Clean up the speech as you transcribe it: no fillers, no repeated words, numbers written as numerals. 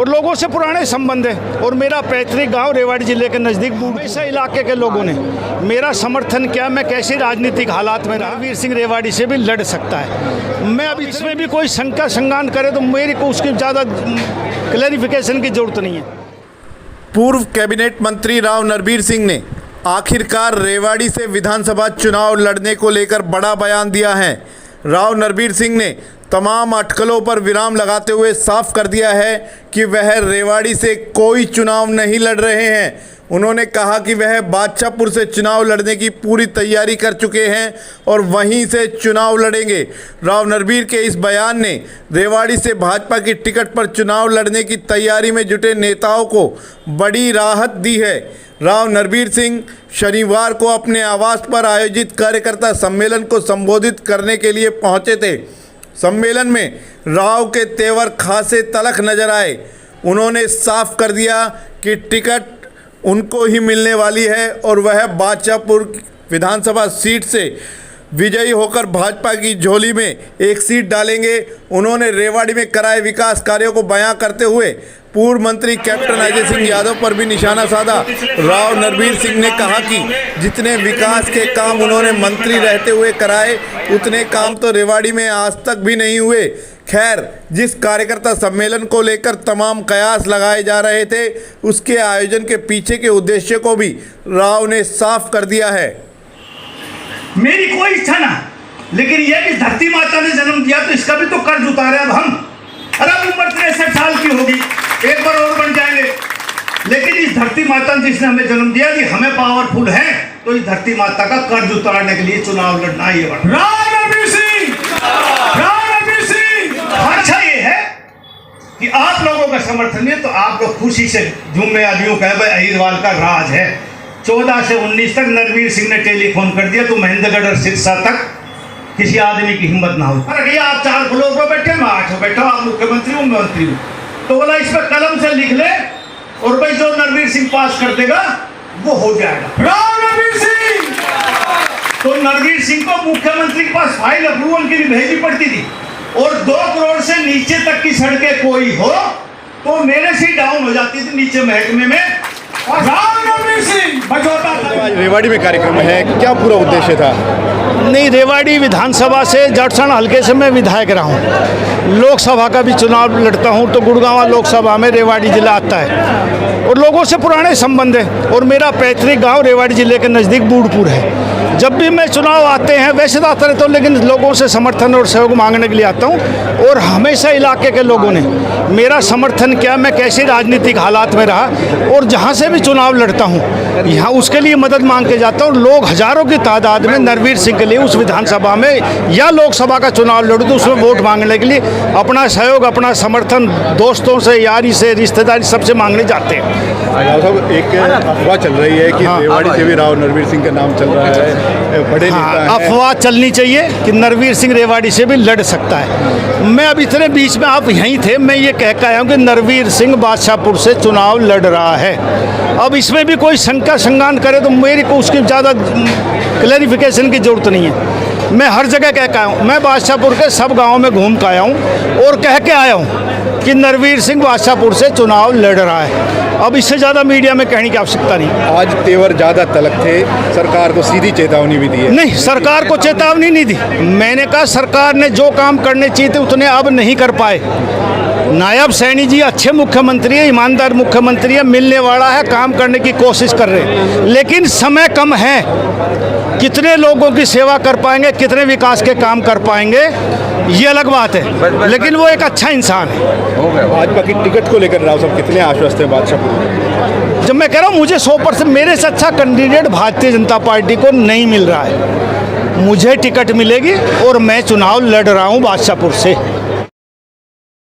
और लोगों से पुराने संबंध है। और मेरा पैतृक गांव रेवाड़ी जिले के नज़दीक हमेशा इलाके के लोगों ने मेरा समर्थन किया। मैं कैसे राजनीतिक हालात में रणवीर सिंह रेवाड़ी से भी लड़ सकता है। मैं अब इसमें भी कोई शंका संज्ञान करे तो मेरे को उसकी ज़्यादा क्लैरिफिकेशन की ज़रूरत नहीं है। पूर्व कैबिनेट मंत्री राव नरवीर सिंह ने आखिरकार रेवाड़ी से विधानसभा चुनाव लड़ने को लेकर बड़ा बयान दिया है। राव नरवीर सिंह ने तमाम अटकलों पर विराम लगाते हुए साफ कर दिया है कि वह रेवाड़ी से कोई चुनाव नहीं लड़ रहे हैं। उन्होंने कहा कि वह बादशाहपुर से चुनाव लड़ने की पूरी तैयारी कर चुके हैं और वहीं से चुनाव लड़ेंगे। राव नरवीर के इस बयान ने रेवाड़ी से भाजपा की टिकट पर चुनाव लड़ने की तैयारी में जुटे नेताओं को बड़ी राहत दी है। राव नरवीर सिंह शनिवार को अपने आवास पर आयोजित कार्यकर्ता सम्मेलन को संबोधित करने के लिए पहुंचे थे। सम्मेलन में राव के तेवर खासे तलख नजर आए। उन्होंने साफ कर दिया कि टिकट उनको ही मिलने वाली है और वह बादशाहपुर विधानसभा सीट से विजयी होकर भाजपा की झोली में एक सीट डालेंगे। उन्होंने रेवाड़ी में कराए विकास कार्यों को बयां करते हुए पूर्व मंत्री कैप्टन अजय सिंह यादव पर भी निशाना साधा। राव नरवीर सिंह ने कहा कि जितने विकास के काम उन्होंने मंत्री रहते हुए कराए उतने काम तो रेवाड़ी में आज तक भी नहीं हुए। खैर, जिस कार्यकर्ता सम्मेलन को लेकर तमाम कयास लगाए जा रहे थे उसके आयोजन के पीछे के उद्देश्य को भी राव ने साफ कर दिया है। मेरी कोई इच्छा ना, लेकिन यह कि धरती माता ने जन्म दिया तो इसका भी तो कर्ज उतारे। अब हम अरे उम्र 63 साल की होगी, एक बार और बन जाएंगे, लेकिन इस धरती माता ने जिसने हमें जन्म दिया कि हमें पावरफुल है तो इस धरती माता का कर्ज उतारने के लिए चुनाव लड़ना ये अच्छा ये है कि आप लोगों का समर्थन है तो आप लोग खुशी से झूमे आदमियों का भाई अहिरवाल का राज है। 14 से 19 तक नरवीर सिंह ने टेलीफोन कर दिया तो महेंद्रगढ़ और सिरसा तक किसी आदमी की हिम्मत ना हो। अरे भैया आप 4 फ्लोर पर बैठे, मैं 8 बैठा, आप मुख्यमंत्री हूँ, मंत्री हूँ, तो बोला इस पर कलम से लिख ले और भाई जो नरवीर सिंह पास कर देगा वो हो जाएगा। राव नरवीर सिंह तो नरवीर सिंह को मुख्यमंत्री के पास फाइल अप्रूवल की भी भेजनी पड़ती थी और 2 करोड़ से नीचे तक की सड़कें कोई हो तो मेरे से डाउन हो जाती थी नीचे महकमे में। रेवाड़ी में कार्यक्रम है, क्या पूरा उद्देश्य था? नहीं, रेवाड़ी विधानसभा से जटसण हल्के से मैं विधायक रहा हूँ। लोकसभा का भी चुनाव लड़ता हूँ तो गुड़गांव लोकसभा में रेवाड़ी जिला आता है और लोगों से पुराने संबंध है। और मेरा पैतृक गांव रेवाड़ी जिले के नज़दीक बूढ़पुर है। जब भी मैं चुनाव आते हैं वैसे तो आता रहता हूँ, लेकिन लोगों से समर्थन और सहयोग मांगने के लिए आता हूँ। और हमेशा इलाके के लोगों ने मेरा समर्थन किया। मैं कैसे राजनीतिक हालात में रहा और जहाँ से भी चुनाव लड़ता हूँ यहाँ उसके लिए मदद मांग के जाता हूँ। लोग हजारों की तादाद में नरवीर सिंह के लिए उस विधानसभा में या लोकसभा का चुनाव लड़ूँ तो उसमें वोट मांगने के लिए अपना सहयोग, अपना समर्थन दोस्तों से, यारी से, रिश्तेदारी सबसे मांगने जाते हैं। साहब, एक अफवाह चल रही है कि रेवाड़ी से भी राव नरवीर सिंह का नाम चल रहा है, बड़े अफवाह चलनी चाहिए कि नरवीर सिंह रेवाड़ी से भी लड़ सकता है। मैं अब इतने बीच में आप यहीं थे, मैं ये कह के आया हूँ कि नरवीर सिंह बादशाहपुर से चुनाव लड़ रहा है। अब इसमें भी कोई शंका संज्ञान करे तो मेरे को उसकी ज़्यादा क्लैरिफिकेशन की ज़रूरत नहीं है। मैं हर जगह कह के आया हूँ, मैं बादशाहपुर के सब गाँव में घूम के आया हूँ और कह के आया हूँ कि नरवीर सिंह बादशाहपुर से चुनाव लड़ रहा है। अब इससे ज़्यादा मीडिया में कहने की आवश्यकता नहीं। आज तेवर ज़्यादा तलक थे, सरकार को सीधी चेतावनी भी दी है। नहीं, सरकार को चेतावनी नहीं दी। मैंने कहा सरकार ने जो काम करने चाहिए थे उतने अब नहीं कर पाए। नायब सैनी जी अच्छे मुख्यमंत्री है, ईमानदार मुख्यमंत्री है, मिलने वाला है, काम करने की कोशिश कर रहे हैं, लेकिन समय कम है। कितने लोगों की सेवा कर पाएंगे, कितने विकास के काम कर पाएंगे ये अलग बात है, लेकिन वो एक अच्छा इंसान है। भाजपा की टिकट को लेकर राव साहब कितने आश्वस्त हैं बादशाहपुर? जब मैं कह रहा हूँ मुझे 100% मेरे से अच्छा कैंडिडेट भारतीय जनता पार्टी को नहीं मिल रहा है। मुझे टिकट मिलेगी और मैं चुनाव लड़ रहा हूँ बादशाहपुर से।